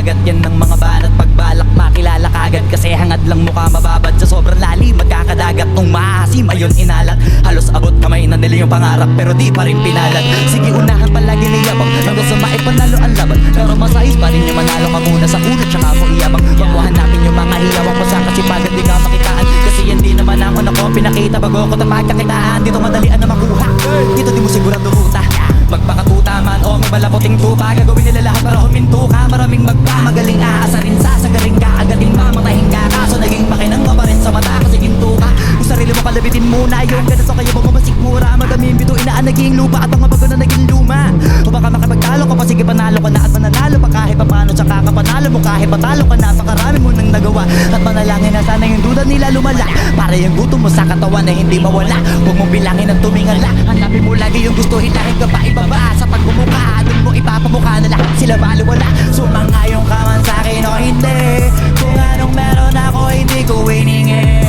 dagat. Yan ng mga banat pagbalak makilala kagad. Kasi hangad lang mukha mababad sa sobrang lalim. Magkakadagat nung maasim ayun inalat. Halos abot kamay na nila yung pangarap pero di pa rin pinalad. Sige unahan palagi niyabang hanggang sa maipanalo ang laban. Pero masayos pa rin yung manalo ka muna sa kunat tsaka mo iyabang. Pagkuhan natin yung mga hiyawang pa sa kasipagan di ka makitaan. Kasi yan di naman ang una ko pinakita bago ko tapagkakitaan. Dito madalian na makuha, dito di mo sigurado ruta. Magpakatuta man o may malaputing tupa, gagawin nila lahat para huminto ka. Maraming magpamagaling aasarin sasagaling ka, agating mamatahin ka. Kaso naging makinang pa rin sa mata kasi ginto ka. Yung sarili mo palabitin muna yung ganun so kayo bumamasik mura. Madaming bito inaan naging lupa at mga bago na naging luma. O baka makapagtalo ka pa sige panalo ka na at mananalo pa kahit papano. Tsaka kapanalo mo kahit patalo ka na. Pakarami mo nang nagawa at manalangin na sana yung duda nila lumala. Para yung gutom mo sa katawan na hindi mawala. Huwag mong bilangin at tumingala. Hanapin mo lagi yung gusto hitahin ka pa ibaba. Sa pagbumuka dun mo ipapamukha na lahat sila baliwala. Sumangayon ka man sa'kin o hindi. Kung anong meron ako hindi ko hiningi.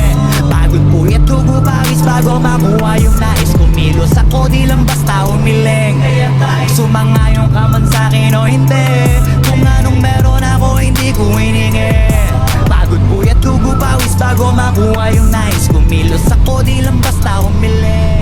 Pagod puyat dugo pawis bago makuha yung nais. Kumilos ako di lang basta humiling. Sumangayon ka man sa'kin o hindi. Kung anong meron ako hindi ko hiningi. Pagod puyat dugo pawis bago makuha yung nais. Kumilos ako di lang basta humiling.